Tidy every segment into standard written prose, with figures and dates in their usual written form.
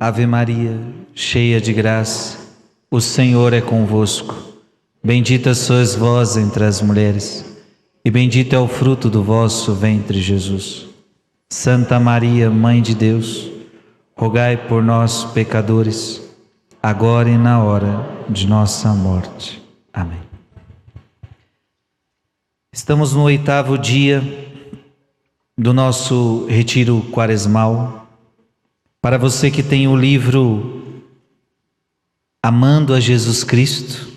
Ave Maria, cheia de graça, o Senhor é convosco. Bendita sois vós entre as mulheres, e bendito é o fruto do vosso ventre, Jesus. Santa Maria, Mãe de Deus, rogai por nós, pecadores, agora e na hora de nossa morte. Amém. Estamos no 8º dia do nosso retiro quaresmal. Para você que tem o livro Amando a Jesus Cristo,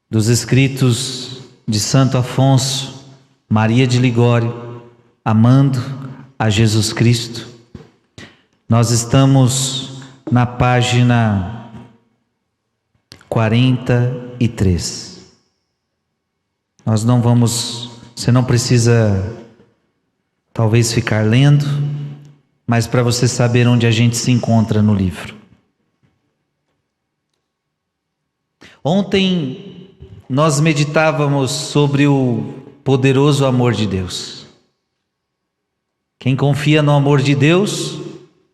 dos escritos de Santo Afonso Maria de Ligório, Amando a Jesus Cristo, nós estamos na página 43. Você não precisa talvez ficar lendo, mas para você saber onde a gente se encontra no livro. Ontem nós meditávamos sobre o poderoso amor de Deus. Quem confia no amor de Deus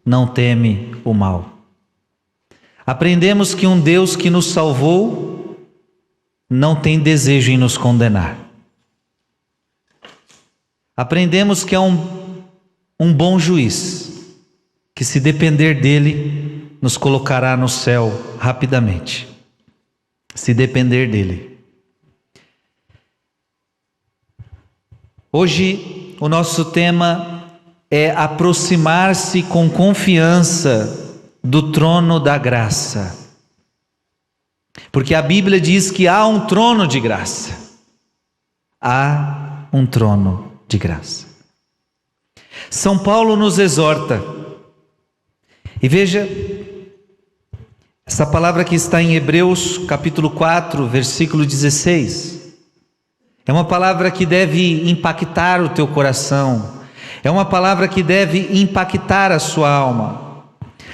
não teme o mal. Aprendemos que um Deus que nos salvou não tem desejo em nos condenar. Aprendemos que é um bom juiz, que se depender dele, nos colocará no céu rapidamente. Se depender dele. Hoje o nosso tema é aproximar-se com confiança do trono da graça. Porque a Bíblia diz que há um trono de graça. Há um trono de graça. São Paulo nos exorta, e veja, essa palavra que está em Hebreus capítulo 4, versículo 16, é uma palavra que deve impactar o teu coração, é uma palavra que deve impactar a sua alma.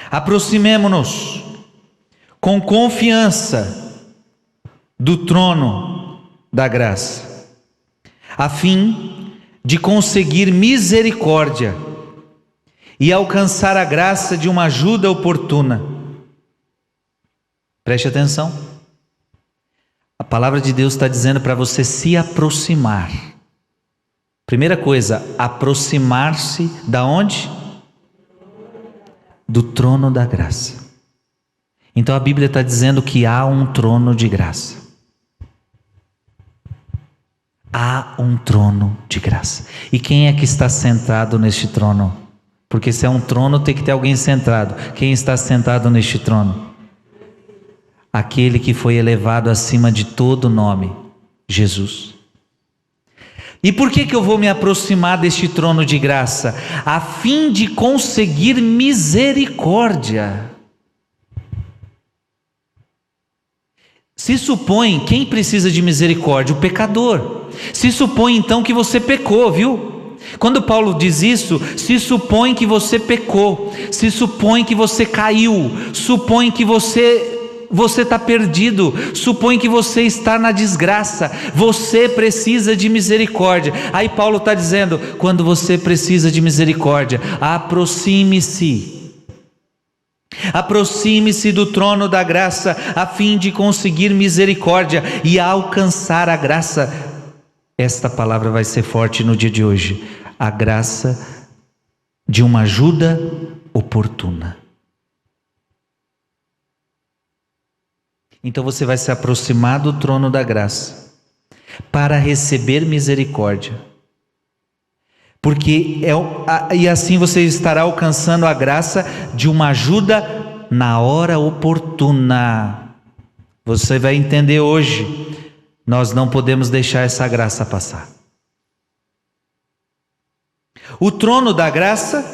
Aproximemo-nos com confiança do trono da graça, a fim de conseguir misericórdia e alcançar a graça de uma ajuda oportuna. Preste atenção. A palavra de Deus está dizendo para você se aproximar. Primeira coisa, aproximar-se da onde? Do trono da graça. Então a Bíblia está dizendo que há um trono de graça. Há um trono de graça. E quem é que está sentado neste trono? Porque se é um trono, tem que ter alguém sentado. Quem está sentado neste trono? Aquele que foi elevado acima de todo nome, Jesus. E por que eu vou me aproximar deste trono de graça? A fim de conseguir misericórdia. Se supõe, quem precisa de misericórdia? O pecador. Se supõe então que você pecou, viu? Quando Paulo diz isso, se supõe que você pecou, se supõe que você caiu, supõe que você está perdido, supõe que você está na desgraça, você precisa de misericórdia. Aí Paulo está dizendo, quando você precisa de misericórdia, aproxime-se do trono da graça, a fim de conseguir misericórdia e alcançar a graça. Esta palavra vai ser forte no dia de hoje, a graça de uma ajuda oportuna. Então você vai se aproximar do trono da graça para receber misericórdia, porque e assim você estará alcançando a graça de uma ajuda na hora oportuna. Você vai entender hoje, nós não podemos deixar essa graça passar. O trono da graça,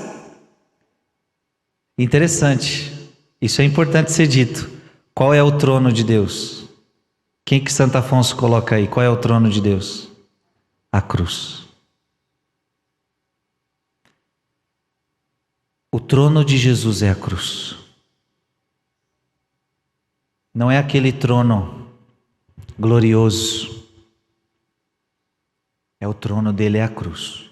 interessante, isso é importante ser dito. Qual é o trono de Deus? Quem que Santo Afonso coloca aí? Qual é o trono de Deus? A cruz. O trono de Jesus é a cruz. Não é aquele trono glorioso. É o trono dele, é a cruz.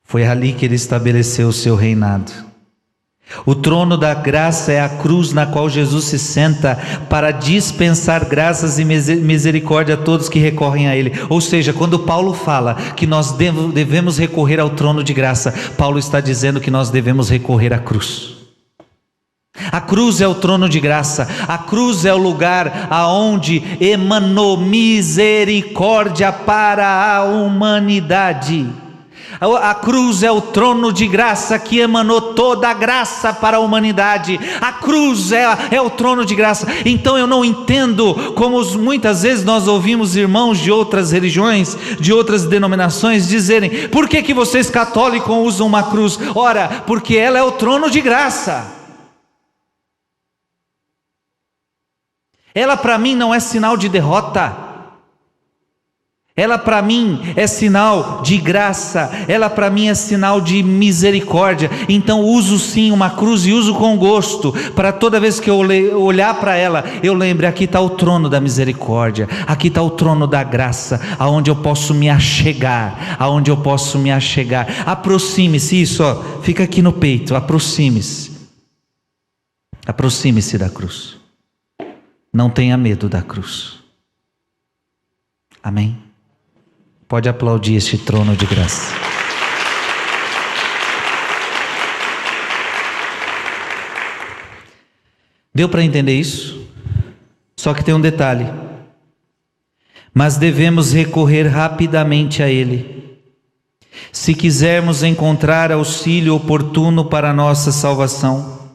Foi ali que ele estabeleceu o seu reinado. O trono da graça é a cruz na qual Jesus se senta para dispensar graças e misericórdia a todos que recorrem a Ele. Ou seja, quando Paulo fala que nós devemos recorrer ao trono de graça, Paulo está dizendo que nós devemos recorrer à cruz. A cruz é o trono de graça, a cruz é o lugar aonde emanou misericórdia para a humanidade. A cruz é o trono de graça que emanou toda a graça para a humanidade. A cruz é o trono de graça. Então eu não entendo como muitas vezes nós ouvimos irmãos de outras religiões, de outras denominações dizerem: por que vocês católicos usam uma cruz? Ora, porque ela é o trono de graça. Ela para mim não é sinal de derrota. Ela para mim é sinal de graça, ela para mim é sinal de misericórdia. Então uso sim uma cruz e uso com gosto, para toda vez que eu olhar para ela, eu lembre: aqui está o trono da misericórdia, aqui está o trono da graça, aonde eu posso me achegar, aonde eu posso me achegar. Aproxime-se, isso, ó, fica aqui no peito, aproxime-se da cruz. Não tenha medo da cruz. Amém? Pode aplaudir este trono de graça. Deu para entender isso? Só que tem um detalhe: mas devemos recorrer rapidamente a Ele, se quisermos encontrar auxílio oportuno para a nossa salvação,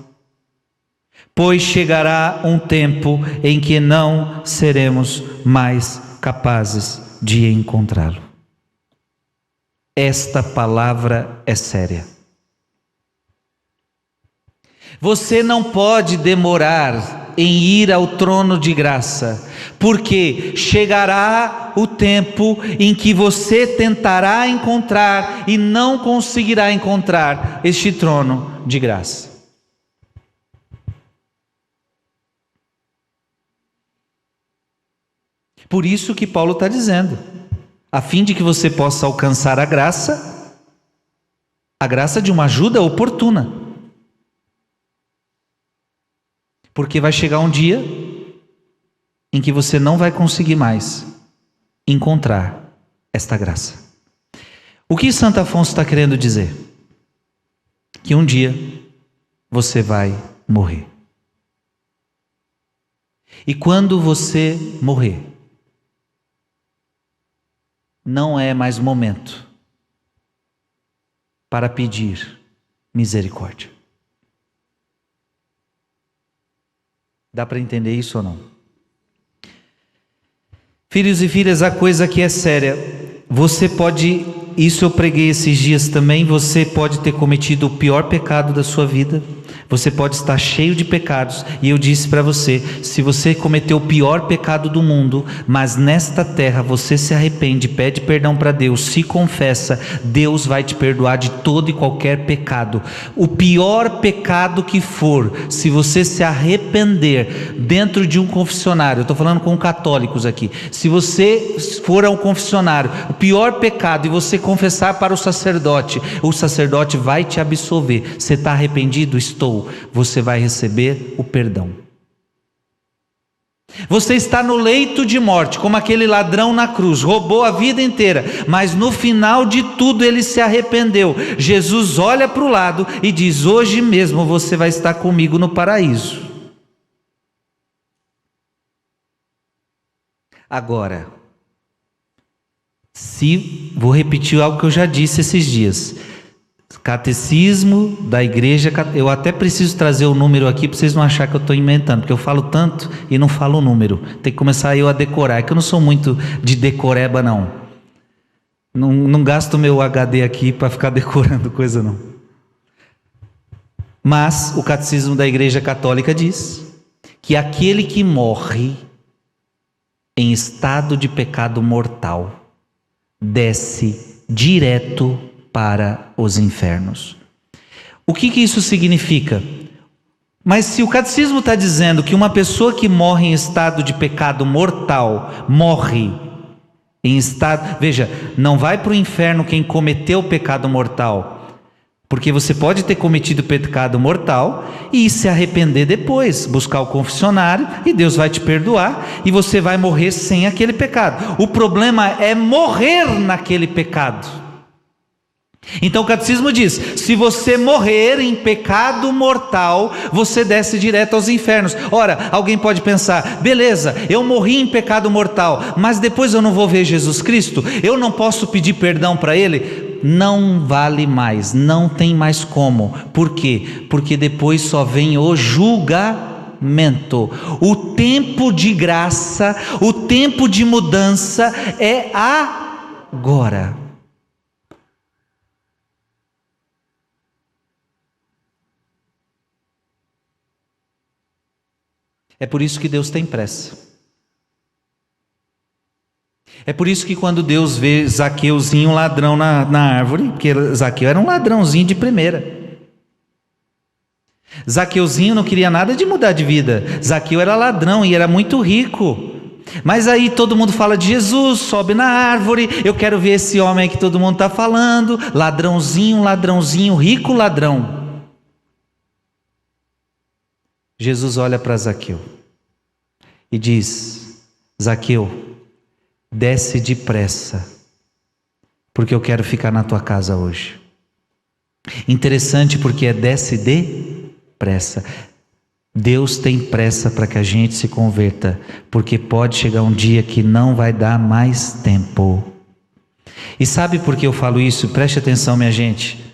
pois chegará um tempo em que não seremos mais capazes de encontrá-lo. Esta palavra é séria. Você não pode demorar em ir ao trono de graça, porque chegará o tempo em que você tentará encontrar e não conseguirá encontrar este trono de graça. Por isso que Paulo está dizendo: a fim de que você possa alcançar a graça de uma ajuda oportuna. Porque vai chegar um dia em que você não vai conseguir mais encontrar esta graça. O que Santo Afonso está querendo dizer? Que um dia você vai morrer. E quando você morrer, não é mais momento para pedir misericórdia. Dá para entender isso ou não? Filhos e filhas, a coisa que é séria. Você pode, isso eu preguei esses dias também, você pode ter cometido o pior pecado da sua vida. Você pode estar cheio de pecados, e eu disse para você: se você cometeu o pior pecado do mundo, mas nesta terra você se arrepende, pede perdão para Deus, se confessa, Deus vai te perdoar de todo e qualquer pecado. O pior pecado que for, se você se arrepender dentro de um confessionário, eu estou falando com católicos aqui, se você for ao confessionário, o pior pecado, e você confessar para o sacerdote vai te absolver. Você está arrependido? Estou. Você vai receber o perdão. Você está no leito de morte, como aquele ladrão na cruz, roubou a vida inteira, mas no final de tudo ele se arrependeu. Jesus olha para o lado e diz: hoje mesmo você vai estar comigo no paraíso. Agora, vou repetir algo que eu já disse esses dias. Catecismo da Igreja, eu até preciso trazer o número aqui para vocês não acharem que eu estou inventando, porque eu falo tanto e não falo o número. Tem que começar eu a decorar, é que eu não sou muito de decoreba não. Não gasto meu HD aqui para ficar decorando coisa não. Mas o Catecismo da Igreja Católica diz que aquele que morre em estado de pecado mortal desce direto para os infernos. O que isso significa? Mas se o catecismo está dizendo que uma pessoa que morre em estado de pecado mortal, morre em estado... Veja, não vai para o inferno quem cometeu o pecado mortal. Porque você pode ter cometido pecado mortal e se arrepender depois, buscar o confessionário e Deus vai te perdoar e você vai morrer sem aquele pecado. O problema é morrer naquele pecado. Então o catecismo diz: se você morrer em pecado mortal, você desce direto aos infernos. Ora, alguém pode pensar: beleza, eu morri em pecado mortal, mas depois eu não vou ver Jesus Cristo? Eu não posso pedir perdão para Ele? Não vale mais, não tem mais como. Por quê? Porque depois só vem o julgamento. O tempo de graça, o tempo de mudança é agora. É por isso que Deus tem pressa. É por isso que quando Deus vê Zaqueuzinho ladrão na árvore, porque Zaqueu era um ladrãozinho de primeira. Zaqueuzinho não queria nada de mudar de vida. Zaqueu era ladrão e era muito rico. Mas aí todo mundo fala de Jesus, sobe na árvore, eu quero ver esse homem aí que todo mundo está falando, ladrãozinho, rico ladrão. Jesus olha para Zaqueu e diz: Zaqueu, desce depressa, porque eu quero ficar na tua casa hoje. Interessante, porque é desce depressa. Deus tem pressa para que a gente se converta, porque pode chegar um dia que não vai dar mais tempo. E sabe por que eu falo isso? Preste atenção, minha gente.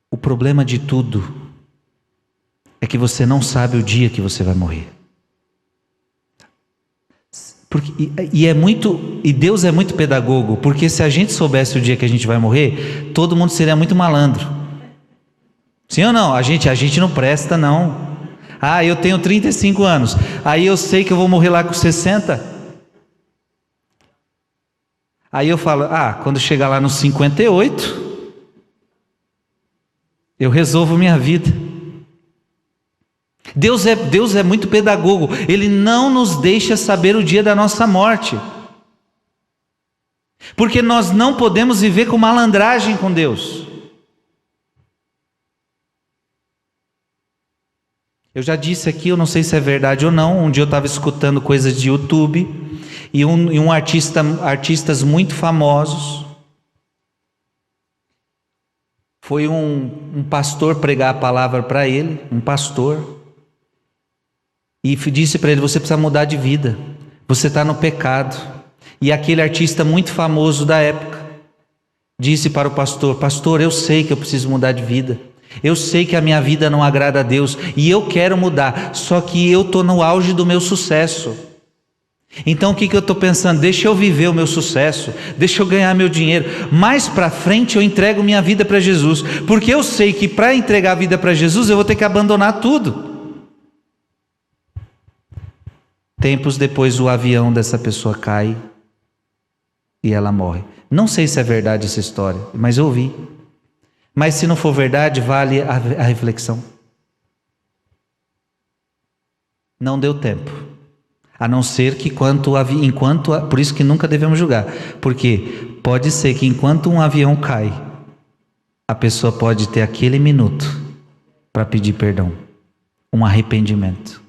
O problema de tudo é que você não sabe o dia que você vai morrer. E Deus é muito pedagogo, porque se a gente soubesse o dia que a gente vai morrer, todo mundo seria muito malandro. Sim ou não? A gente não presta, não. Ah, eu tenho 35 anos, aí eu sei que eu vou morrer lá com 60. Aí eu falo: quando chegar lá nos 58, eu resolvo minha vida. Deus é muito pedagogo, Ele não nos deixa saber o dia da nossa morte, porque nós não podemos viver com malandragem com Deus. Eu já disse aqui, eu não sei se é verdade ou não, um dia eu estava escutando coisas de YouTube, e artistas muito famosos, foi um pastor pregar a palavra para ele, um pastor, e disse para ele: você precisa mudar de vida, você está no pecado. E aquele artista muito famoso da época disse para o pastor: pastor, eu sei que eu preciso mudar de vida, eu sei que a minha vida não agrada a Deus, e eu quero mudar, só que eu estou no auge do meu sucesso. Então o que eu estou pensando? Deixa eu viver o meu sucesso, deixa eu ganhar meu dinheiro, mais para frente eu entrego minha vida para Jesus, porque eu sei que para entregar a vida para Jesus eu vou ter que abandonar tudo. Tempos depois o avião dessa pessoa cai e ela morre. Não sei se é verdade essa história, mas eu ouvi. Mas se não for verdade, vale a reflexão. Não deu tempo. A não ser que por isso que nunca devemos julgar. Porque pode ser que enquanto um avião cai, a pessoa pode ter aquele minuto para pedir perdão, um arrependimento.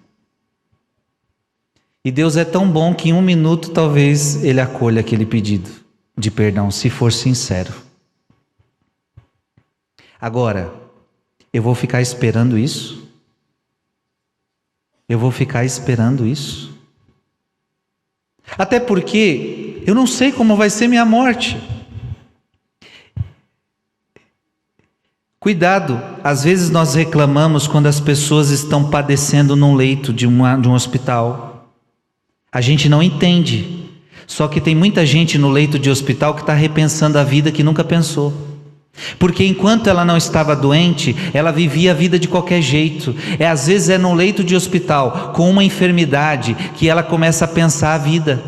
E Deus é tão bom que em um minuto talvez Ele acolha aquele pedido de perdão, se for sincero. Agora, eu vou ficar esperando isso? Eu vou ficar esperando isso? Até porque eu não sei como vai ser minha morte. Cuidado, às vezes nós reclamamos quando as pessoas estão padecendo num leito de um hospital. A gente não entende, só que tem muita gente no leito de hospital que está repensando a vida que nunca pensou, porque enquanto ela não estava doente, ela vivia a vida de qualquer jeito. Às vezes é no leito de hospital, com uma enfermidade, que ela começa a pensar a vida.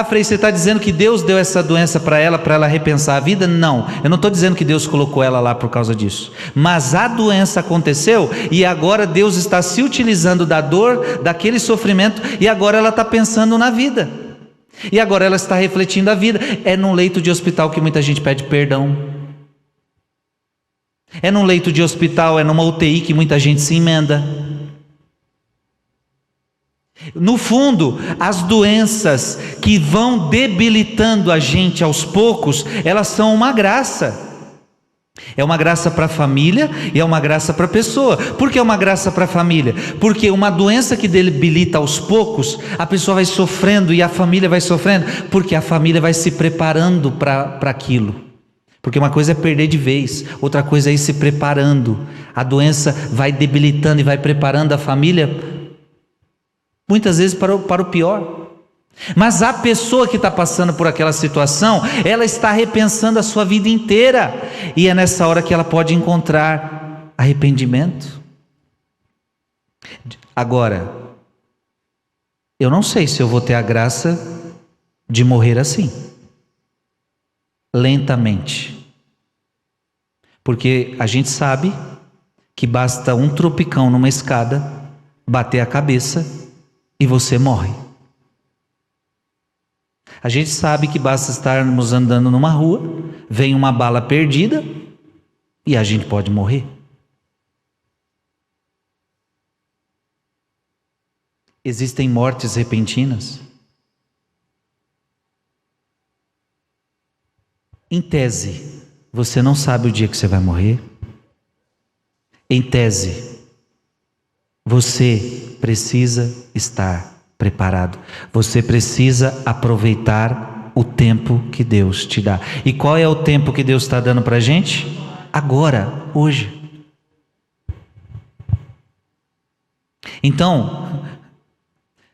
Frei, você está dizendo que Deus deu essa doença para ela repensar a vida? Não, eu não estou dizendo que Deus colocou ela lá por causa disso, mas a doença aconteceu e agora Deus está se utilizando da dor, daquele sofrimento, e agora ela está pensando na vida. E agora ela está refletindo a vida. É num leito de hospital que muita gente pede perdão. É num leito de hospital, é numa UTI que muita gente se emenda. No fundo, as doenças que vão debilitando a gente aos poucos, elas são uma graça. É uma graça para a família e é uma graça para a pessoa. Por que é uma graça para a família? Porque uma doença que debilita aos poucos, a pessoa vai sofrendo e a família vai sofrendo, porque a família vai se preparando para aquilo. Porque uma coisa é perder de vez, outra coisa é ir se preparando. A doença vai debilitando e vai preparando a família, muitas vezes para o pior. Mas a pessoa que está passando por aquela situação, ela está repensando a sua vida inteira, e é nessa hora que ela pode encontrar arrependimento. Agora, eu não sei se eu vou ter a graça de morrer assim, lentamente, porque a gente sabe que basta um tropicão numa escada, bater a cabeça e você morre. A gente sabe que basta estarmos andando numa rua, vem uma bala perdida e a gente pode morrer. Existem mortes repentinas. Em tese, você não sabe o dia que você vai morrer. Em tese, você precisa estar preparado. Você precisa aproveitar o tempo que Deus te dá. E qual é o tempo que Deus está dando para a gente? Agora, hoje. Então,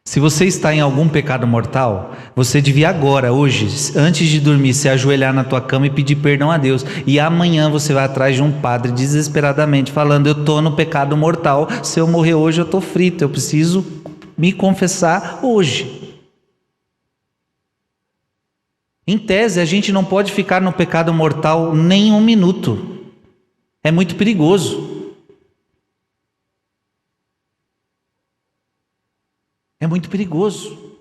se você está em algum pecado mortal, você devia agora, hoje, antes de dormir, se ajoelhar na tua cama e pedir perdão a Deus. E amanhã você vai atrás de um padre desesperadamente, falando: eu estou no pecado mortal, se eu morrer hoje eu estou frito, eu preciso me confessar hoje. Em tese, a gente não pode ficar no pecado mortal nem um minuto. É muito perigoso. É muito perigoso.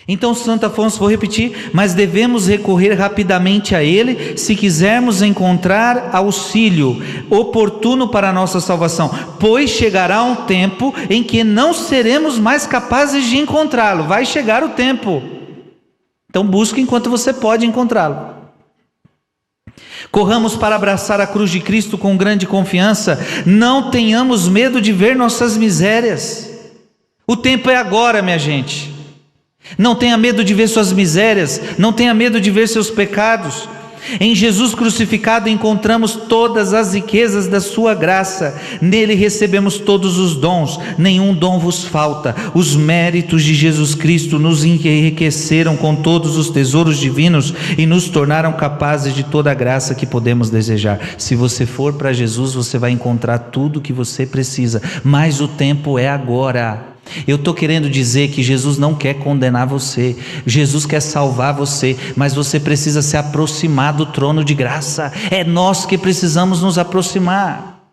Então Santo Afonso, vou repetir, mas devemos recorrer rapidamente a Ele se quisermos encontrar auxílio oportuno para a nossa salvação, pois chegará um tempo em que não seremos mais capazes de encontrá-lo. Vai chegar o tempo. Então busque enquanto você pode encontrá-lo. Corramos para abraçar a cruz de Cristo com grande confiança. Não tenhamos medo de ver nossas misérias. O tempo é agora, minha gente. Não tenha medo de ver suas misérias, não tenha medo de ver seus pecados. Em Jesus crucificado encontramos todas as riquezas da sua graça. Nele recebemos todos os dons, nenhum dom vos falta. Os méritos de Jesus Cristo nos enriqueceram com todos os tesouros divinos e nos tornaram capazes de toda a graça que podemos desejar. Se você for para Jesus, você vai encontrar tudo o que você precisa, mas o tempo é agora. Eu estou querendo dizer que Jesus não quer condenar você, Jesus quer salvar você, mas você precisa se aproximar do trono de graça. É nós que precisamos nos aproximar.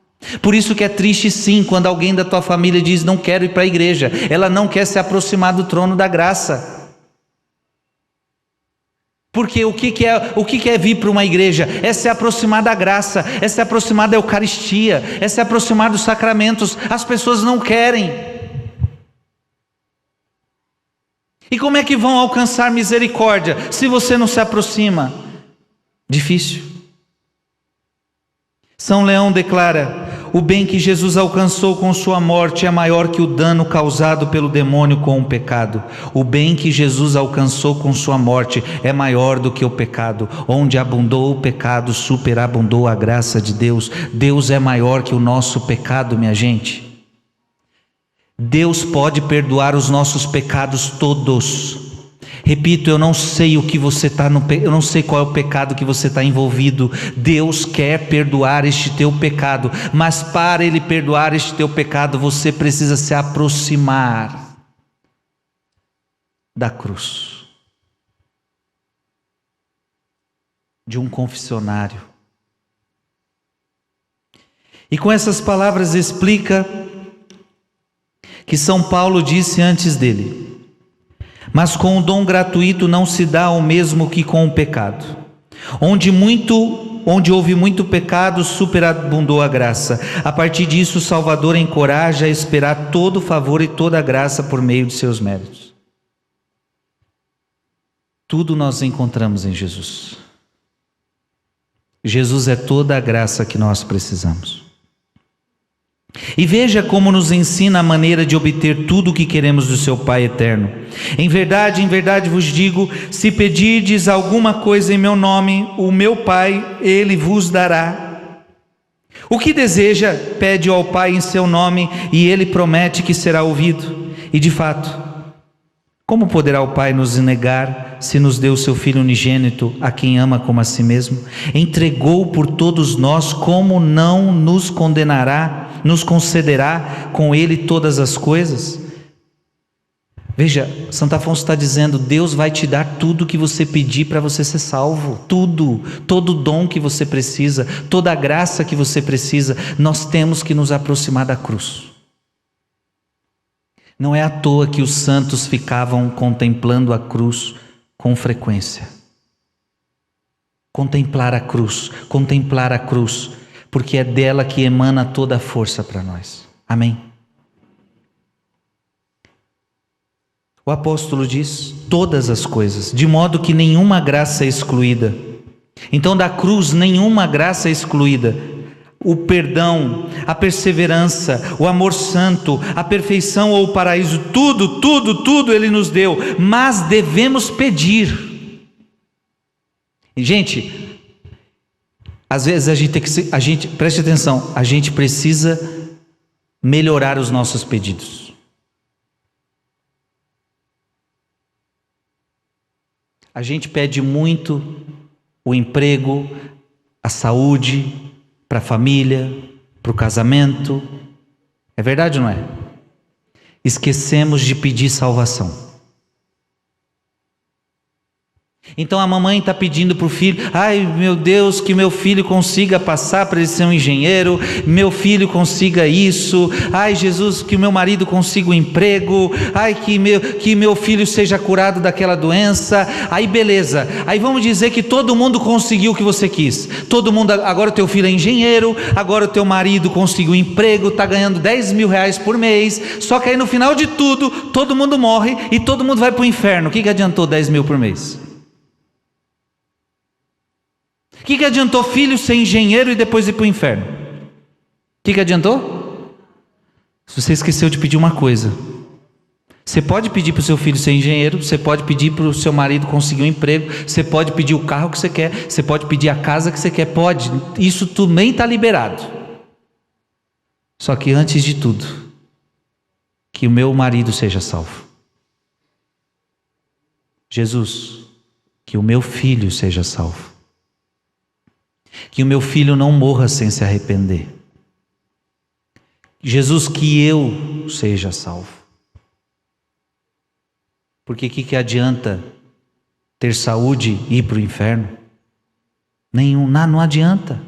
Por isso que é triste sim, quando alguém da tua família diz: não quero ir para a igreja. Ela não quer se aproximar do trono da graça. Porque o que é vir para uma igreja? É se aproximar da graça, é se aproximar da Eucaristia, é se aproximar dos sacramentos. As pessoas não querem. E como é que vão alcançar misericórdia se você não se aproxima? Difícil. São Leão declara: o bem que Jesus alcançou com sua morte é maior que o dano causado pelo demônio com o pecado. O bem que Jesus alcançou com sua morte é maior do que o pecado. Onde abundou o pecado, superabundou a graça de Deus. Deus é maior que o nosso pecado, minha gente. Deus pode perdoar os nossos pecados todos. Repito, eu não sei o que você está eu não sei qual é o pecado que você está envolvido. Deus quer perdoar este teu pecado, mas para Ele perdoar este teu pecado, você precisa se aproximar da cruz, de um confessionário. E com essas palavras explica que São Paulo disse antes dele: mas com o dom gratuito não se dá o mesmo que com o pecado. Onde houve muito pecado, superabundou a graça. A partir disso, o Salvador encoraja a esperar todo o favor e toda a graça por meio de seus méritos. Tudo nós encontramos em Jesus. Jesus é toda a graça que nós precisamos. E veja como nos ensina a maneira de obter tudo o que queremos do seu Pai eterno. Em verdade vos digo, se pedirdes alguma coisa em meu nome, o meu Pai, Ele vos dará. O que deseja, pede ao Pai em seu nome, e Ele promete que será ouvido. E de fato, como poderá o Pai nos negar, se nos deu o seu Filho unigênito, a quem ama como a si mesmo? Entregou por todos nós, como não nos condenará, nos concederá com Ele todas as coisas? Veja, Santo Afonso está dizendo: Deus vai te dar tudo que você pedir para você ser salvo. Tudo, todo dom que você precisa, toda a graça que você precisa. Nós temos que nos aproximar da cruz. Não é à toa que os santos ficavam contemplando a cruz com frequência. Contemplar a cruz, porque é dela que emana toda a força para nós. Amém? O apóstolo diz: todas as coisas, de modo que nenhuma graça é excluída. Então da cruz nenhuma graça é excluída. O perdão, a perseverança, o amor santo, a perfeição ou o paraíso, tudo Ele nos deu, mas devemos pedir. E, gente, às vezes preste atenção, a gente precisa melhorar os nossos pedidos. A gente pede muito o emprego, a saúde, para a família, para o casamento. É verdade ou não é? Esquecemos de pedir salvação. Então a mamãe está pedindo para o filho: ai meu Deus, que meu filho consiga passar para ele ser um engenheiro, meu filho consiga isso, ai Jesus, que o meu marido consiga um emprego, ai que meu filho seja curado daquela doença. Aí beleza, aí vamos dizer que todo mundo conseguiu o que você quis, todo mundo, agora o teu filho é engenheiro, agora o teu marido conseguiu um emprego, está ganhando 10 mil reais por mês, só que aí no final de tudo, todo mundo morre e todo mundo vai para o inferno. O que adiantou 10 mil por mês? O que adiantou filho ser engenheiro e depois ir para o inferno? O que adiantou? Se você esqueceu de pedir uma coisa. Você pode pedir para o seu filho ser engenheiro, você pode pedir para o seu marido conseguir um emprego, você pode pedir o carro que você quer, você pode pedir a casa que você quer, pode, isso também está liberado. Só que antes de tudo, que o meu marido seja salvo. Jesus, que o meu filho seja salvo. Que o meu filho não morra sem se arrepender. Jesus, que eu seja salvo. Porque o que adianta ter saúde e ir para o inferno? Não adianta.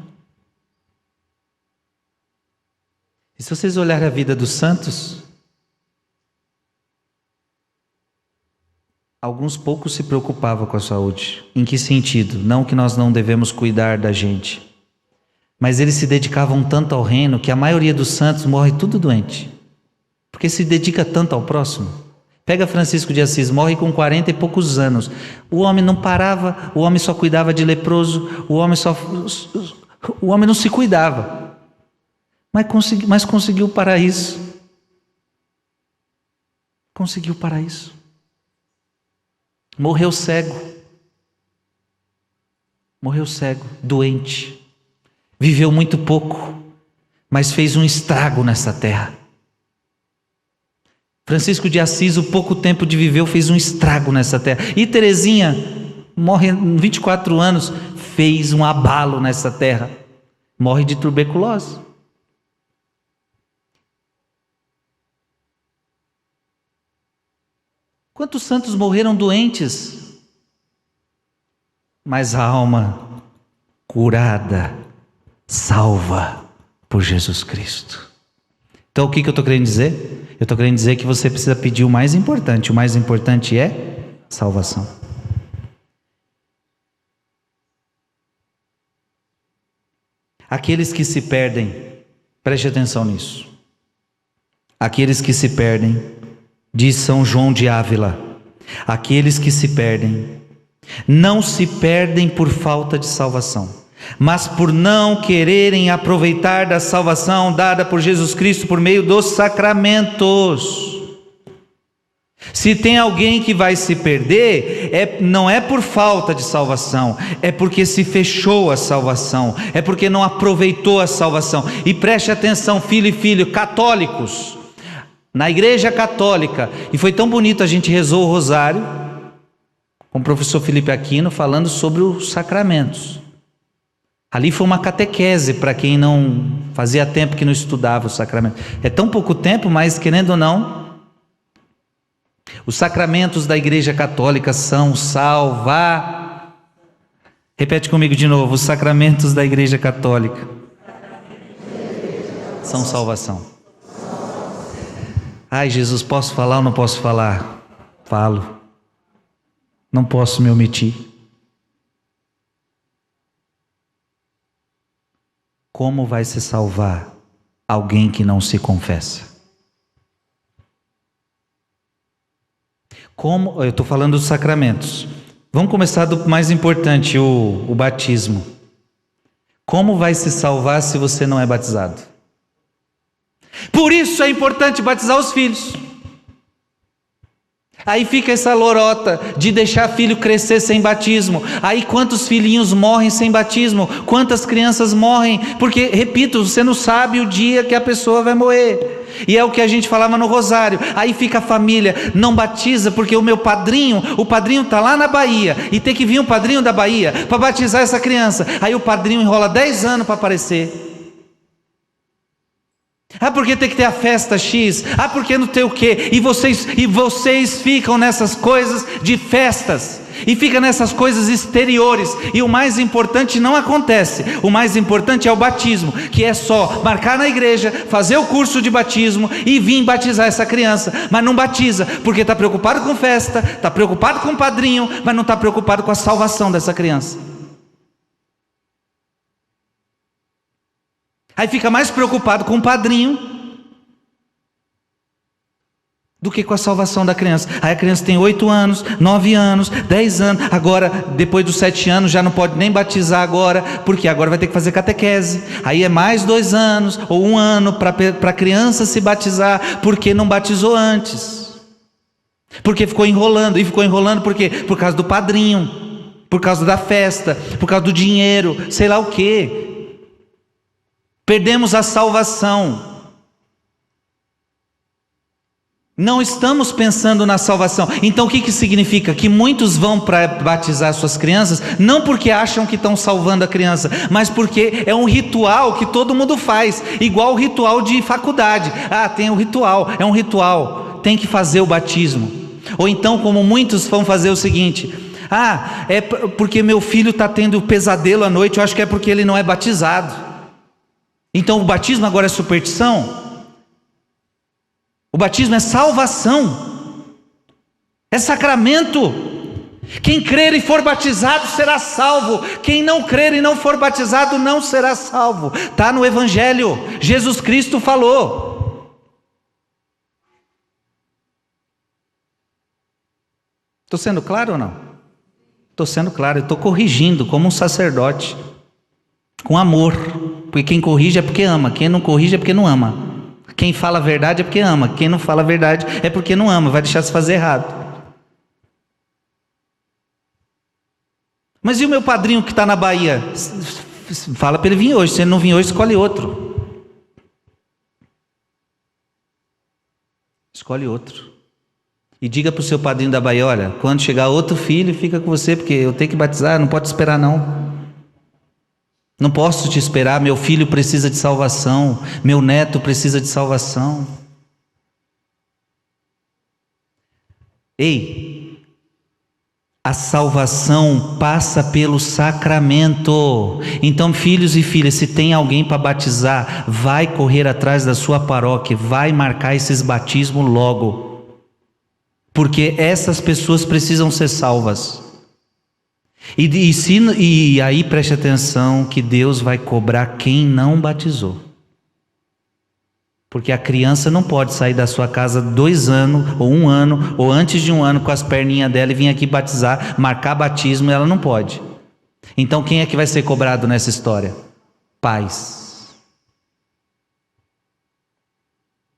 E se vocês olharem a vida dos santos, alguns poucos se preocupavam com a saúde. Em que sentido? Não que nós não devemos cuidar da gente, mas eles se dedicavam tanto ao reino que a maioria dos santos morre tudo doente, porque se dedica tanto ao próximo. Pega Francisco de Assis, morre com 40 e poucos anos. O homem não parava, o homem só cuidava de leproso, o homem não se cuidava, mas conseguiu o paraíso. Conseguiu o paraíso. Morreu cego, doente, viveu muito pouco, mas fez um estrago nessa terra. Francisco de Assis, o pouco tempo de viver, fez um estrago nessa terra. E Teresinha, morre com 24 anos, fez um abalo nessa terra, morre de tuberculose. Quantos santos morreram doentes, mas a alma curada, salva por Jesus Cristo. Então o que eu estou querendo dizer? Eu estou querendo dizer que você precisa pedir o mais importante é salvação. Aqueles que se perdem, preste atenção nisso. Aqueles que se perdem, diz São João de Ávila, aqueles que se perdem, não se perdem por falta de salvação, mas por não quererem aproveitar da salvação dada por Jesus Cristo por meio dos sacramentos. Se tem alguém que vai se perder, não é por falta de salvação, é porque se fechou a salvação, é porque não aproveitou a salvação. E preste atenção, filho e filha, católicos, na igreja católica, e foi tão bonito, a gente rezou o rosário, com o professor Felipe Aquino, falando sobre os sacramentos. Ali foi uma catequese para quem não fazia tempo que não estudava o sacramento. É tão pouco tempo, mas querendo ou não, os sacramentos da igreja católica são repete comigo de novo, os sacramentos da igreja católica são salvação. Ai, Jesus, posso falar ou não posso falar? Falo. Não posso me omitir. Como vai se salvar alguém que não se confessa? Eu estou falando dos sacramentos. Vamos começar do mais importante, o batismo. Como vai se salvar se você não é batizado? Por isso é importante batizar os filhos. Aí fica essa lorota de deixar filho crescer sem batismo. Aí quantos filhinhos morrem sem batismo? Quantas crianças morrem? Porque, repito, você não sabe o dia que a pessoa vai morrer. E é o que a gente falava no rosário. Aí fica a família, não batiza porque o padrinho está lá na Bahia, e tem que vir um padrinho da Bahia para batizar essa criança. Aí o padrinho enrola 10 anos para aparecer. Porque tem que ter a festa X, porque não tem o quê, e vocês ficam nessas coisas de festas, e ficam nessas coisas exteriores, e o mais importante não acontece. O mais importante é o batismo, que é só marcar na igreja, fazer o curso de batismo e vir batizar essa criança, mas não batiza, porque está preocupado com festa, está preocupado com o padrinho, mas não está preocupado com a salvação dessa criança. Aí fica mais preocupado com o padrinho do que com a salvação da criança. Aí a criança tem 8 anos, 9 anos, 10 anos. Agora, depois dos 7 anos, já não pode nem batizar agora, porque agora vai ter que fazer catequese. Aí é mais 2 anos ou 1 ano para a criança se batizar, porque não batizou antes. Porque ficou enrolando. E ficou enrolando por quê? Por causa do padrinho, por causa da festa, por causa do dinheiro, sei lá o quê. Perdemos a salvação. Não estamos pensando na salvação. Então o que significa? Que muitos vão para batizar suas crianças, não porque acham que estão salvando a criança, mas porque é um ritual que todo mundo faz, igual o ritual de faculdade. Tem um ritual, é um ritual, tem que fazer o batismo. Ou então, como muitos vão fazer o seguinte: é porque meu filho está tendo pesadelo à noite, eu acho que é porque ele não é batizado. Então o batismo agora é superstição? O batismo é salvação, é sacramento. Quem crer e for batizado será salvo. Quem não crer e não for batizado não será salvo. Está no Evangelho, Jesus Cristo falou. Estou sendo claro ou não? Estou sendo claro, estou corrigindo como um sacerdote, com amor. Porque quem corrige é porque ama, quem não corrige é porque não ama. Quem fala a verdade é porque ama, quem não fala a verdade é porque não ama, vai deixar se fazer errado. Mas e o meu padrinho que está na Bahia? Fala para ele vir hoje, se ele não vir hoje, escolhe outro. Escolhe outro. E diga para o seu padrinho da Bahia: olha, quando chegar outro filho, fica com você, porque eu tenho que batizar, não pode esperar não. Não posso te esperar, meu filho precisa de salvação, meu neto precisa de salvação. Ei, A salvação passa pelo sacramento. Então, filhos e filhas, se tem alguém para batizar, vai correr atrás da sua paróquia, vai marcar esses batismos logo, porque essas pessoas precisam ser salvas. E aí preste atenção que Deus vai cobrar quem não batizou. Porque a criança não pode sair da sua casa 2 anos, ou 1 ano, ou antes de 1 ano com as perninhas dela e vir aqui batizar, marcar batismo, ela não pode. Então quem é que vai ser cobrado nessa história? Pais.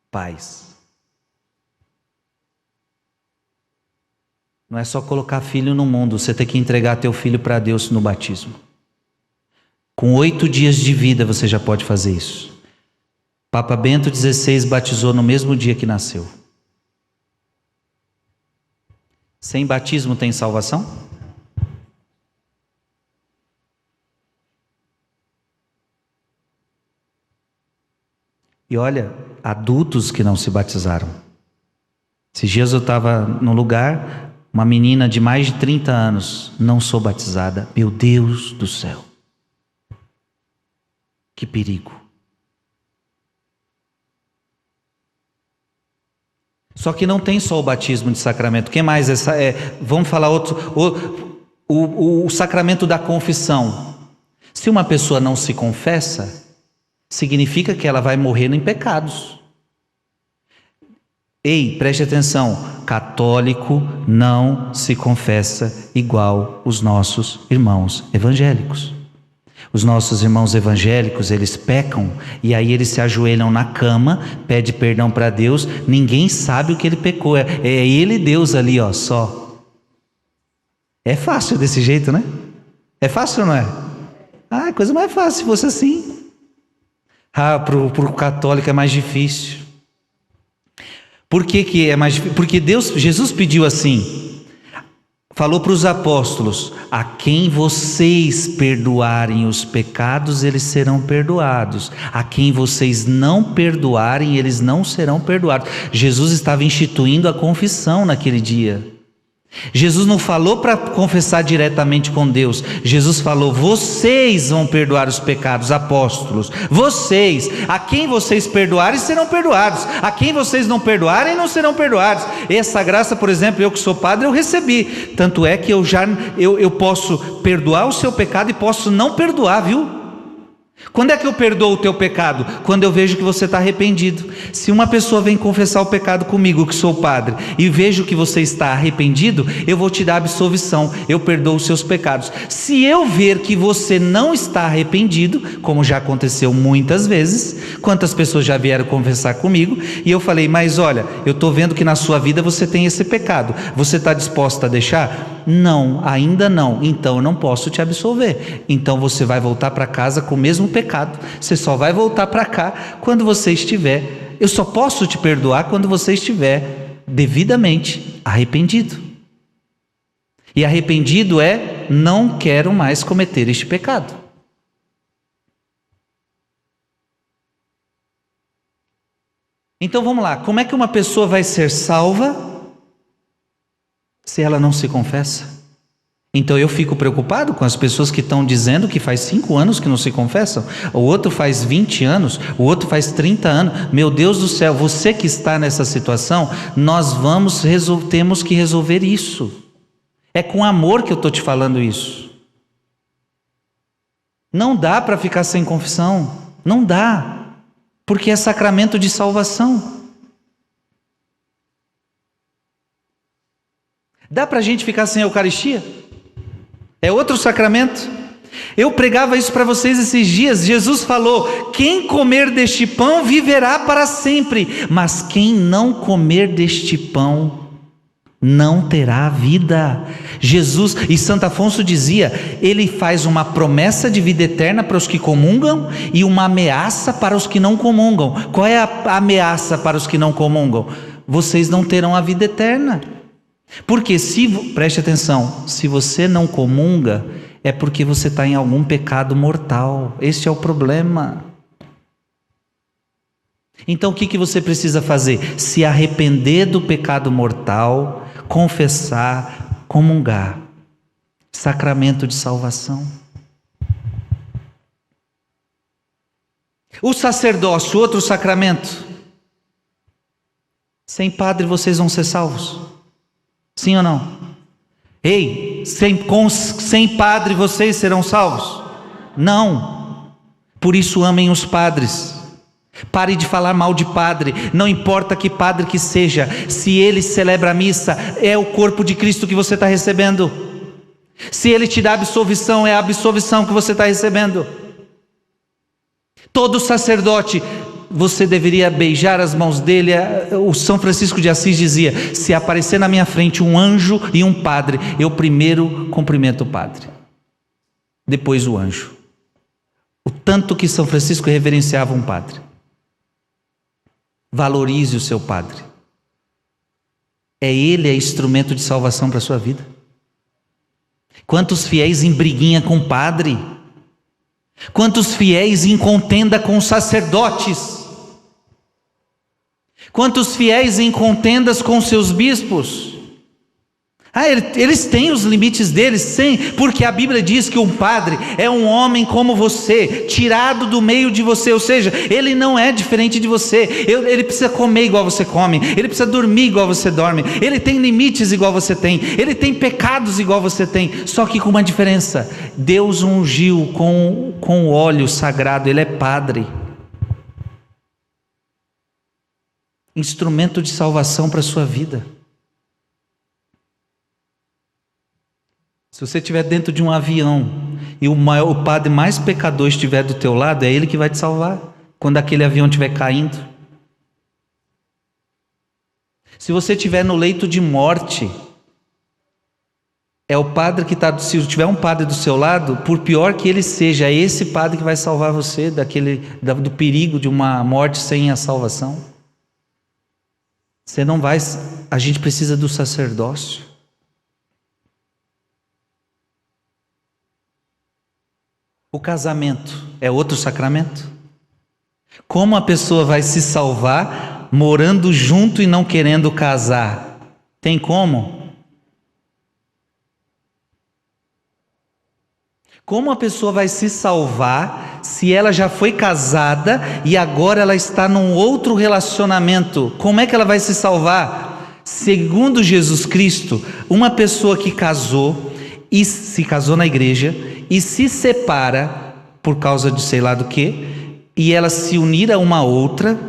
Pais. Não é só colocar filho no mundo, você tem que entregar teu filho para Deus no batismo. Com 8 dias de vida você já pode fazer isso. Papa Bento XVI batizou no mesmo dia que nasceu. Sem batismo tem salvação? E olha, adultos que não se batizaram. Esses dias eu estava num lugar, uma menina de mais de 30 anos, não sou batizada. Meu Deus do céu. Que perigo. Só que não tem só o batismo de sacramento. O que mais? Vamos falar outro. O sacramento da confissão. Se uma pessoa não se confessa, significa que ela vai morrer em pecados. Ei, preste atenção. Católico não se confessa igual os nossos irmãos evangélicos. Os nossos irmãos evangélicos, eles pecam e aí eles se ajoelham na cama, pede perdão para Deus, ninguém sabe o que ele pecou, é ele e Deus ali, ó, só. É fácil desse jeito, né? É fácil ou não é? Ah, é coisa mais fácil se fosse assim. Ah, pro católico é mais difícil. Por que é mais difícil? Porque Jesus pediu assim, falou para os apóstolos: a quem vocês perdoarem os pecados, eles serão perdoados. A quem vocês não perdoarem, eles não serão perdoados. Jesus estava instituindo a confissão naquele dia. Jesus não falou para confessar diretamente com Deus. Jesus falou: vocês vão perdoar os pecados, apóstolos. Vocês, a quem vocês perdoarem serão perdoados. A quem vocês não perdoarem não serão perdoados. Essa graça, por exemplo, eu que sou padre, eu recebi. Tanto é que eu posso perdoar o seu pecado e posso não perdoar, viu? Quando é que eu perdoo o teu pecado? Quando eu vejo que você está arrependido. Se uma pessoa vem confessar o pecado comigo, que sou padre, e vejo que você está arrependido, eu vou te dar absolvição, eu perdoo os seus pecados. Se eu ver que você não está arrependido, como já aconteceu muitas vezes, quantas pessoas já vieram confessar comigo, e eu falei: mas olha, eu estou vendo que na sua vida você tem esse pecado, você está disposta a deixar? Não, ainda não. Então eu não posso te absolver. Então você vai voltar para casa com o mesmo pecado. Você só vai voltar para cá quando você estiver. Eu só posso te perdoar quando você estiver devidamente arrependido. E arrependido é: não quero mais cometer este pecado. Então vamos lá, como é que uma pessoa vai ser salva se ela não se confessa? Então eu fico preocupado com as pessoas que estão dizendo que faz 5 anos que não se confessam, o outro faz 20 anos, o outro faz 30 anos. Meu Deus do céu, você que está nessa situação, nós temos que resolver isso. É com amor que eu estou te falando isso. Não dá para ficar sem confissão, não dá, porque é sacramento de salvação. Dá para a gente ficar sem a Eucaristia? É outro sacramento. Eu pregava isso para vocês esses dias. Jesus falou: quem comer deste pão viverá para sempre, mas quem não comer deste pão não terá vida. Jesus, e Santo Afonso dizia, ele faz uma promessa de vida eterna para os que comungam e uma ameaça para os que não comungam. Qual é a ameaça para os que não comungam? Vocês não terão a vida eterna. Porque preste atenção, se você não comunga, é porque você está em algum pecado mortal. Esse é o problema. Então o que você precisa fazer? Se arrepender do pecado mortal, confessar, comungar. Sacramento de salvação. O sacerdócio, outro sacramento. Sem padre vocês vão ser salvos? Sim ou não? Ei, sem padre vocês serão salvos? Não. Por isso amem os padres. Pare de falar mal de padre. Não importa que padre que seja, se ele celebra a missa, é o corpo de Cristo que você está recebendo. Se ele te dá absolvição, é a absolvição que você está recebendo. Todo sacerdote, você deveria beijar as mãos dele. O São Francisco de Assis dizia: se aparecer na minha frente um anjo e um padre, eu primeiro cumprimento o padre, depois o anjo. O tanto que São Francisco reverenciava um padre. Valorize o seu padre. Ele é instrumento de salvação para a sua vida. Quantos fiéis em briguinha com o padre? Quantos fiéis em contenda com os sacerdotes? Quantos fiéis em contendas com seus bispos? Eles têm os limites deles, sim, porque a Bíblia diz que um padre é um homem como você, tirado do meio de você, ou seja, ele não é diferente de você. Ele precisa comer igual você come, ele precisa dormir igual você dorme, ele tem limites igual você tem, ele tem pecados igual você tem, só que com uma diferença: Deus ungiu com o óleo sagrado, ele é padre, instrumento de salvação para a sua vida. Se você estiver dentro de um avião e o padre mais pecador estiver do teu lado, é ele que vai te salvar quando aquele avião estiver caindo. Se você estiver no leito de morte, é o padre que está. Se tiver um padre do seu lado, por pior que ele seja, é esse padre que vai salvar você do perigo de uma morte sem a salvação. Você não vai. A gente precisa do sacerdócio. O casamento é outro sacramento. Como a pessoa vai se salvar morando junto e não querendo casar? Tem como? Como a pessoa vai se salvar se ela já foi casada e agora ela está num outro relacionamento? Como é que ela vai se salvar? Segundo Jesus Cristo, uma pessoa que casou e se casou na igreja e se separa por causa de sei lá do que, e ela se unir a uma outra,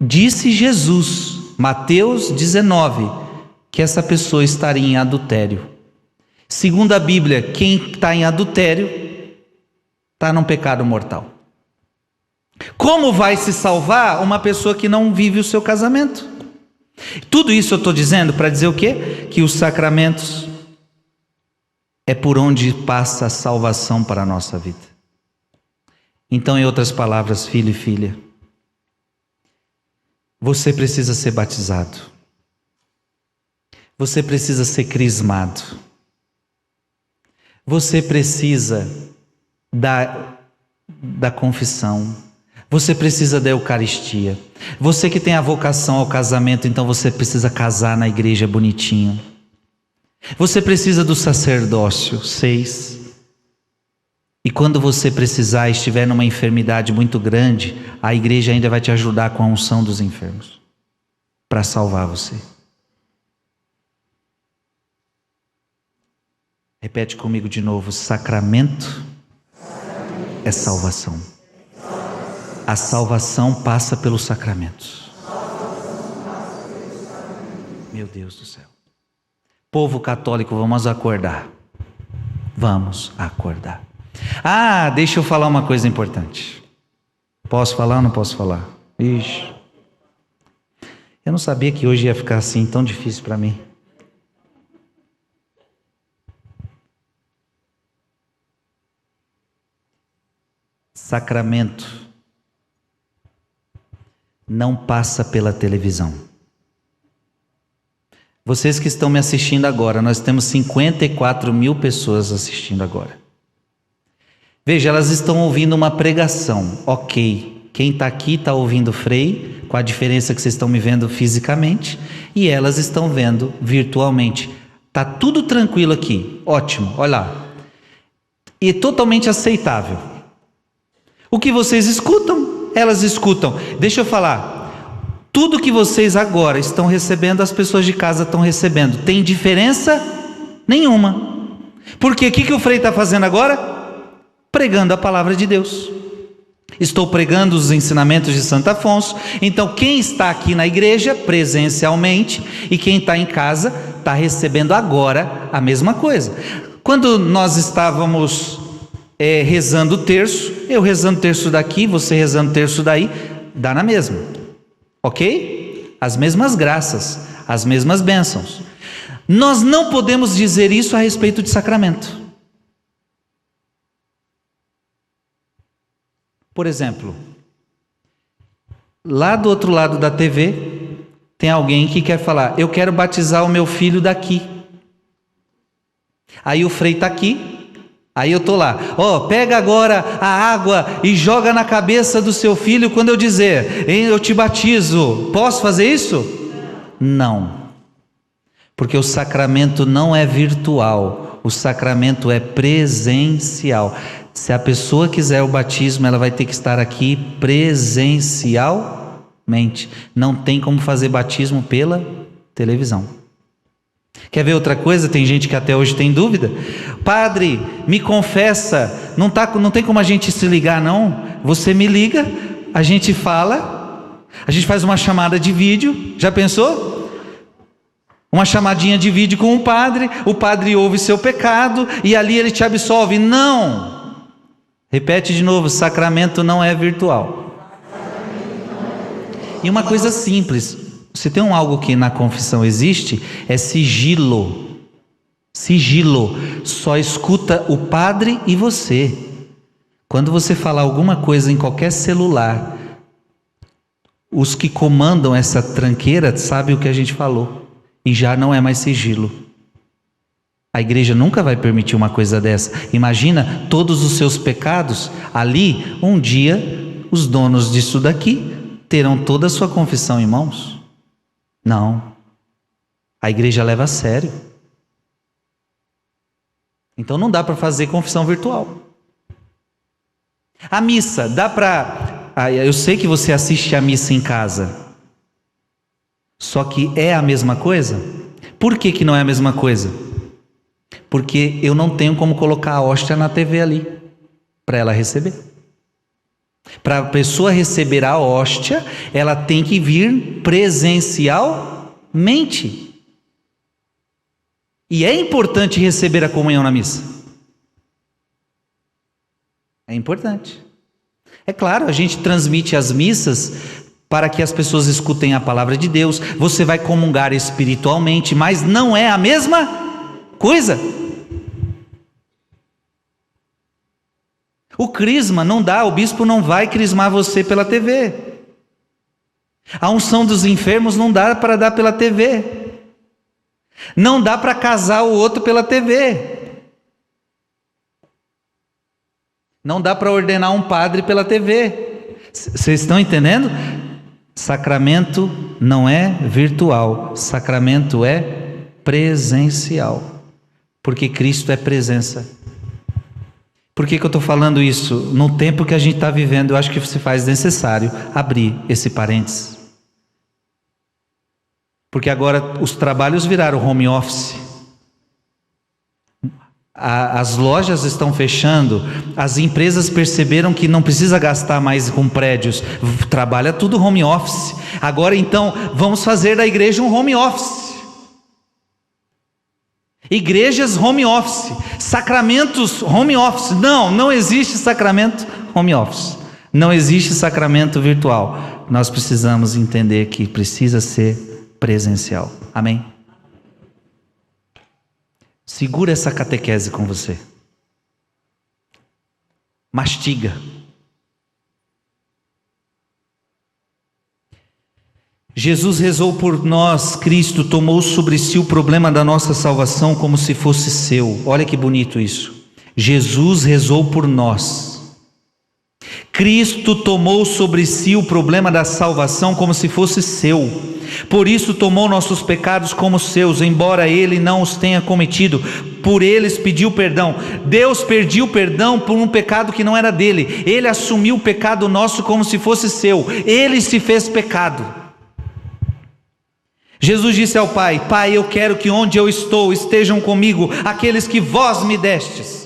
disse Jesus, Mateus 19, que essa pessoa estaria em adultério. Segundo a Bíblia, quem está em adultério está num pecado mortal. Como vai se salvar uma pessoa que não vive o seu casamento? Tudo isso eu estou dizendo para dizer o quê? Que os sacramentos é por onde passa a salvação para a nossa vida. Então, em outras palavras, filho e filha, você precisa ser batizado. Você precisa ser crismado. Você precisa da confissão. Você precisa da Eucaristia. Você que tem a vocação ao casamento, então você precisa casar na igreja bonitinho. Você precisa do sacerdócio, 6. E quando você precisar, estiver numa enfermidade muito grande, a igreja ainda vai te ajudar com a unção dos enfermos, para salvar você. Repete comigo de novo: sacramento é salvação. A salvação passa pelos sacramentos. Meu Deus do céu. Povo católico, vamos acordar. Vamos acordar. Deixa eu falar uma coisa importante. Posso falar ou não posso falar? Ixi. Eu não sabia que hoje ia ficar assim tão difícil para mim. Sacramento não passa pela televisão. Vocês que estão me assistindo agora, nós temos 54 mil pessoas assistindo agora. Veja, elas estão ouvindo uma pregação, ok. Quem está aqui está ouvindo o Frei, com a diferença que vocês estão me vendo fisicamente, e elas estão vendo virtualmente. Tá tudo tranquilo aqui, ótimo, olha lá. E totalmente aceitável. O que vocês escutam, elas escutam. Deixa eu falar, tudo que vocês agora estão recebendo, as pessoas de casa estão recebendo. Tem diferença nenhuma. Porque o que o Frei está fazendo agora? Pregando a palavra de Deus. Estou pregando os ensinamentos de Santo Afonso. Então quem está aqui na igreja presencialmente e quem está em casa está recebendo agora a mesma coisa. Quando nós estávamos rezando o terço, eu rezando o terço daqui, você rezando o terço daí, dá na mesma, ok? As mesmas graças, as mesmas bênçãos. Nós não podemos dizer isso a respeito de sacramento. Por exemplo, lá do outro lado da TV, tem alguém que quer falar, eu quero batizar o meu filho daqui. Aí o Frei está aqui, aí eu estou lá, pega agora a água e joga na cabeça do seu filho quando eu dizer, eu te batizo. Posso fazer isso? Não. Porque o sacramento não é virtual, o sacramento é presencial. Se a pessoa quiser o batismo, ela vai ter que estar aqui presencialmente. Não tem como fazer batismo pela televisão. Quer ver outra coisa? Tem gente que até hoje tem dúvida. Padre, me confessa, não tem como a gente se ligar não? Você me liga, a gente fala, a gente faz uma chamada de vídeo, já pensou? Uma chamadinha de vídeo com o padre ouve seu pecado e ali ele te absolve. Não! Repete de novo, sacramento não é virtual. E uma coisa simples, você tem algo que na confissão existe, é sigilo. Sigilo, só escuta o padre e você. Quando você falar alguma coisa em qualquer celular, os que comandam essa tranqueira sabem o que a gente falou. E já não é mais sigilo. A igreja nunca vai permitir uma coisa dessa. Imagina todos os seus pecados ali, um dia os donos disso daqui terão toda a sua confissão em mãos. Não. A igreja leva a sério. Então não dá para fazer confissão virtual. A missa, dá para... eu sei que você assiste a missa em casa. Só que é a mesma coisa? Por que não é a mesma coisa? Porque eu não tenho como colocar a hóstia na TV ali, para ela receber. Para a pessoa receber a hóstia, ela tem que vir presencialmente. E é importante receber a comunhão na missa. É importante. É claro, a gente transmite as missas para que as pessoas escutem a palavra de Deus. Você vai comungar espiritualmente, mas não é a mesma coisa. O crisma não dá, o bispo não vai crismar você pela TV. A unção dos enfermos não dá para dar pela TV. Não dá para casar o outro pela TV. Não dá para ordenar um padre pela TV. Vocês estão entendendo? Sacramento não é virtual, sacramento é presencial, porque Cristo é presença. Por que eu estou falando isso? No tempo que a gente está vivendo, eu acho que se faz necessário abrir esse parênteses. Porque agora os trabalhos viraram home office. As lojas estão fechando, as empresas perceberam que não precisa gastar mais com prédios, trabalha tudo home office. Agora então, vamos fazer da igreja um home office. Igrejas home office, sacramentos home office. Não existe sacramento home office. Não existe sacramento virtual. Nós precisamos entender que precisa ser presencial. Amém? Segura essa catequese com você. Mastiga. Jesus rezou por nós, Cristo tomou sobre si o problema da nossa salvação como se fosse seu. Olha que bonito isso. Jesus rezou por nós. Cristo tomou sobre si o problema da salvação como se fosse seu. Por isso tomou nossos pecados como seus, embora Ele não os tenha cometido. Por eles pediu perdão. Deus pediu perdão por um pecado que não era dele. Ele assumiu o pecado nosso como se fosse seu. Ele se fez pecado. Jesus disse ao Pai: Pai, eu quero que onde eu estou estejam comigo aqueles que vós me destes.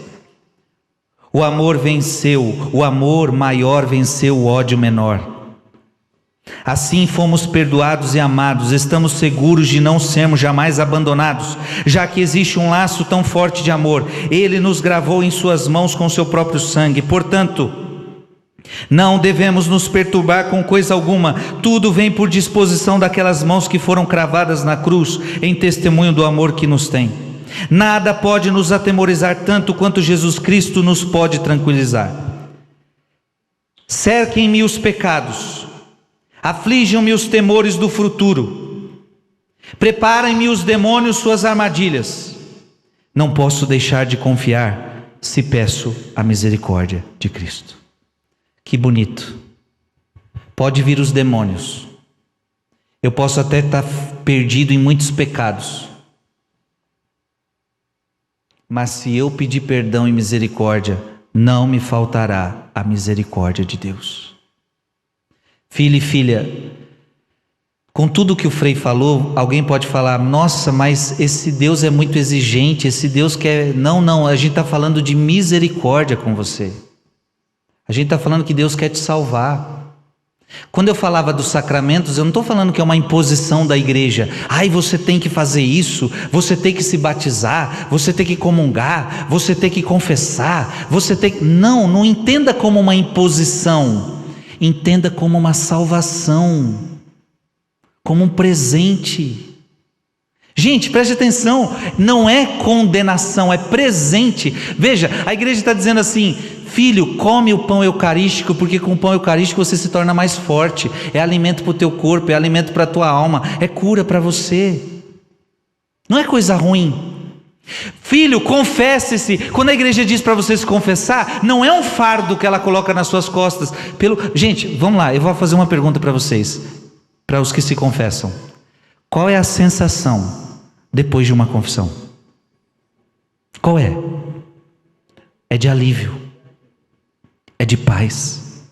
O amor venceu, o amor maior venceu o ódio menor. Assim fomos perdoados e amados, estamos seguros de não sermos jamais abandonados, já que existe um laço tão forte de amor. Ele nos gravou em suas mãos com seu próprio sangue. Portanto, não devemos nos perturbar com coisa alguma. Tudo vem por disposição daquelas mãos que foram cravadas na cruz, em testemunho do amor que nos tem. Nada pode nos atemorizar tanto quanto Jesus Cristo nos pode tranquilizar. Cerquem-me os pecados, aflijam-me os temores do futuro, preparem-me os demônios suas armadilhas. Não posso deixar de confiar se peço a misericórdia de Cristo. Que bonito. Pode vir os demônios, eu posso até estar perdido em muitos pecados, mas se eu pedir perdão e misericórdia, não me faltará a misericórdia de Deus. Filho e filha, com tudo que o Frei falou, alguém pode falar: nossa, mas esse Deus é muito exigente, esse Deus quer... Não, a gente está falando de misericórdia com você. A gente está falando que Deus quer te salvar. Quando eu falava dos sacramentos, eu não estou falando que é uma imposição da igreja. Ai, você tem que fazer isso, você tem que se batizar, você tem que comungar, você tem que confessar, você tem que... Não entenda como uma imposição. Entenda como uma salvação, como um presente. Gente, preste atenção, não é condenação, é presente. Veja, a igreja está dizendo assim: filho, come o pão eucarístico, porque com o pão eucarístico você se torna mais forte. É alimento para o teu corpo, é alimento para a tua alma, é cura para você. Não é coisa ruim. Filho, confesse-se. Quando a igreja diz para você se confessar, não é um fardo que ela coloca nas suas costas. Gente, vamos lá, eu vou fazer uma pergunta para vocês, para os que se confessam. Qual é a sensação depois de uma confissão? Qual é? É de alívio, é de paz.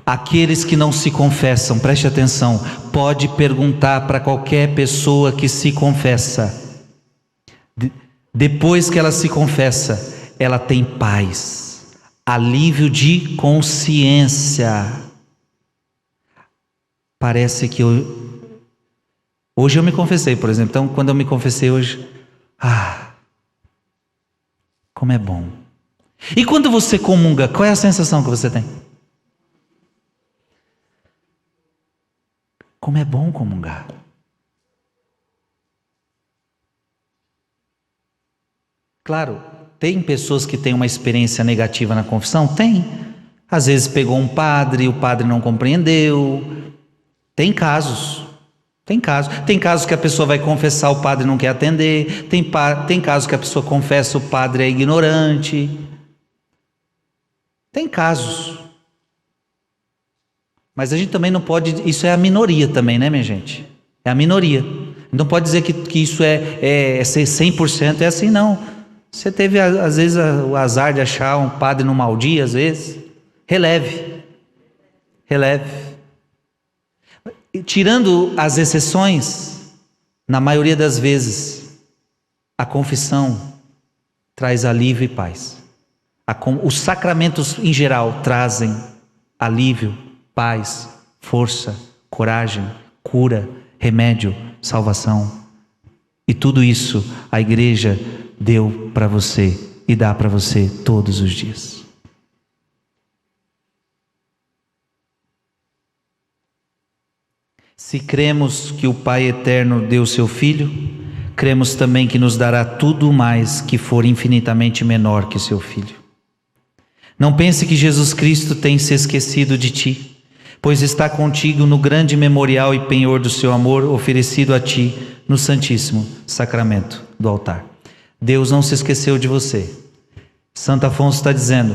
Aqueles que não se confessam, preste atenção, pode perguntar para qualquer pessoa que se confessa. Depois que ela se confessa, ela tem paz, alívio de consciência. Parece que hoje eu me confessei, por exemplo. Então, quando eu me confessei hoje, como é bom. E quando você comunga, qual é a sensação que você tem? Como é bom comungar. Claro, tem pessoas que têm uma experiência negativa na confissão? Tem. Às vezes pegou um padre, o padre não compreendeu. Tem casos. Tem casos que a pessoa vai confessar, o padre não quer atender. Tem casos que a pessoa confessa, o padre é ignorante. Tem casos. Mas a gente também não pode... Isso é a minoria também, né, minha gente? É a minoria. Não pode dizer que isso é 100%, é assim, não. Você teve, às vezes, o azar de achar um padre no mau dia, às vezes. Releve. E, tirando as exceções, na maioria das vezes, a confissão traz alívio e paz. Os sacramentos em geral trazem alívio, paz, força, coragem, cura, remédio, salvação. E tudo isso a igreja deu para você e dá para você todos os dias. Se cremos que o Pai Eterno deu seu Filho, cremos também que nos dará tudo mais que for infinitamente menor que seu Filho. Não pense que Jesus Cristo tem se esquecido de ti, pois está contigo no grande memorial e penhor do seu amor oferecido a ti no Santíssimo Sacramento do altar. Deus não se esqueceu de você. Santo Afonso está dizendo: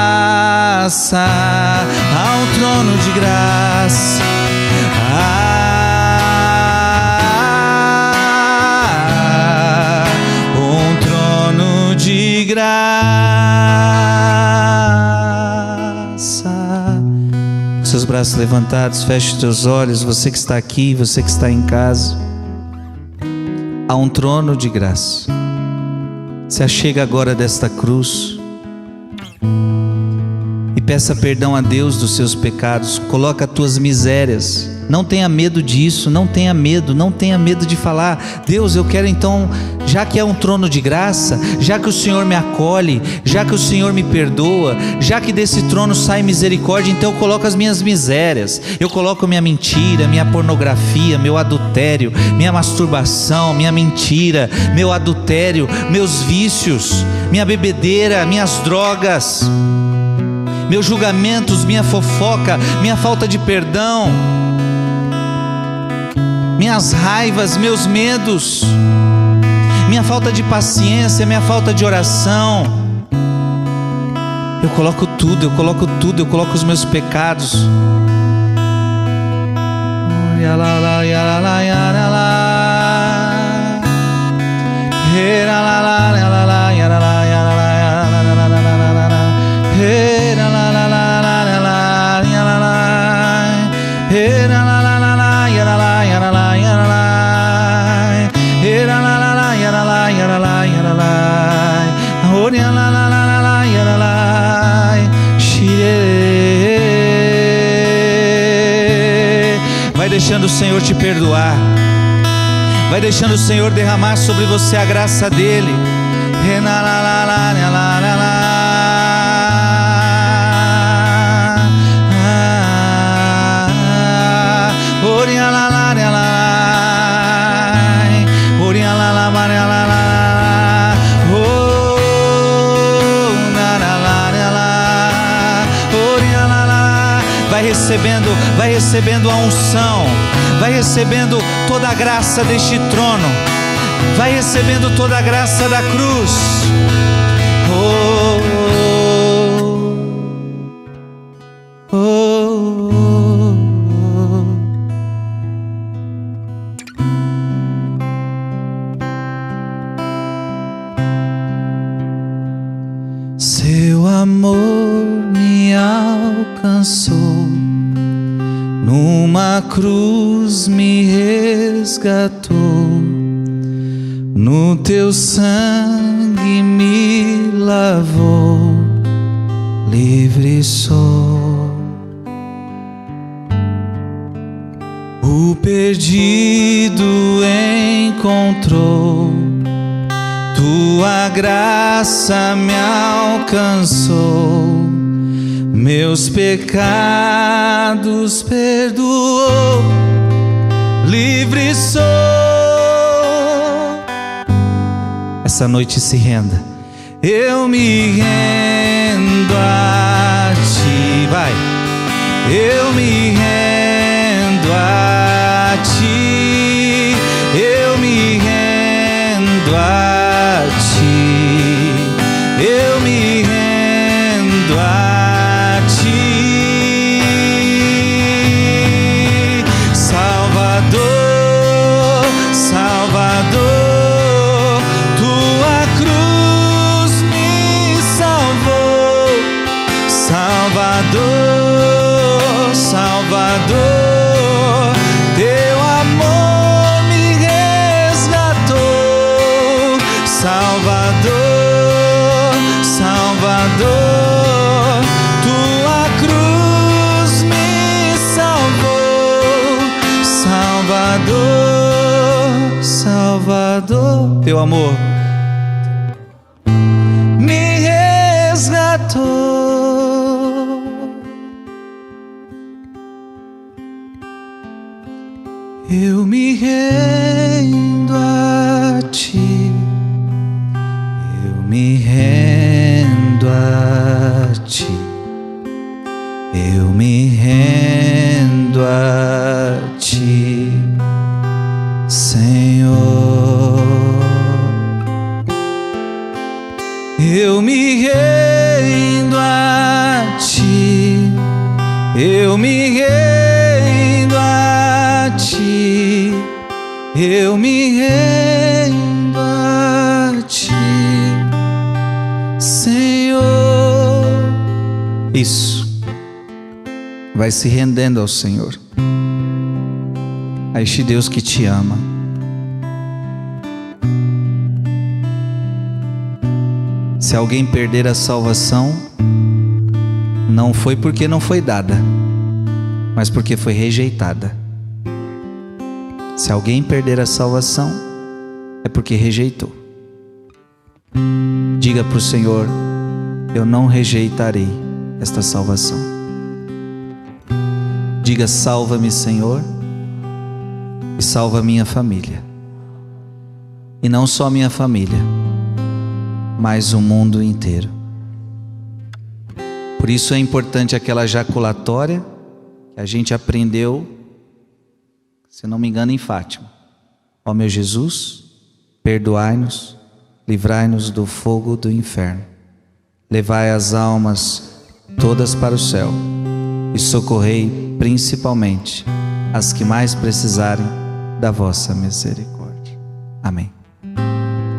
ao trono de graça, um trono de graça. Seus braços levantados, feche os teus olhos, você que está aqui, você que está em casa. Há um trono de graça. Se achega agora desta cruz e peça perdão a Deus dos seus pecados. Coloca as tuas misérias. Não tenha medo disso, não tenha medo de falar: Deus, eu quero então, já que é um trono de graça, já que o Senhor me acolhe, já que o Senhor me perdoa, já que desse trono sai misericórdia, então eu coloco as minhas misérias, eu coloco minha mentira, minha pornografia, meu adultério, minha masturbação, minha mentira, meu adultério, meus vícios, minha bebedeira, minhas drogas, meus julgamentos, minha fofoca, minha falta de perdão, minhas raivas, meus medos, minha falta de paciência, minha falta de oração. Eu coloco tudo, eu coloco os meus pecados. Vai deixando o Senhor te perdoar, vai deixando o Senhor derramar sobre você a graça dele. Vai recebendo a unção, vai recebendo toda a graça deste trono, vai recebendo toda a graça da cruz. Seu amor me alcançou, numa cruz me resgatou, no teu sangue me lavou, livre sou. O perdido encontrou, tua graça me alcançou, meus pecados perdoou, livre sou. Essa noite se renda. Eu me rendo a ti, vai. Eu me rendo a ti, eu me rendo a ti, eu me rendo a ti, Salvador, Salvador, tua cruz me salvou, Salvador, Salvador, teu amor me resgatou, Salvador, Salvador, tua cruz me salvou, Salvador, Salvador, teu amor me resgatou. Eu me rendo a ti, eu me rendo a ti, eu me rendo a ti, Senhor. eu me rendo a ti, eu me rendo a ti, Senhor. Isso, vai se rendendo ao Senhor, a este Deus que te ama. Se alguém perder a salvação, não foi porque não foi dada, mas porque foi rejeitada. Se alguém perder a salvação, é porque rejeitou. Diga para o Senhor: eu não rejeitarei esta salvação. Diga: salva-me, Senhor, e salva minha família. E não só minha família, mas o mundo inteiro. Por isso é importante aquela jaculatória que a gente aprendeu, se não me engano, em Fátima. Ó meu Jesus, perdoai-nos, livrai-nos do fogo do inferno, levai as almas todas para o céu e socorrei principalmente as que mais precisarem da vossa misericórdia. Amém.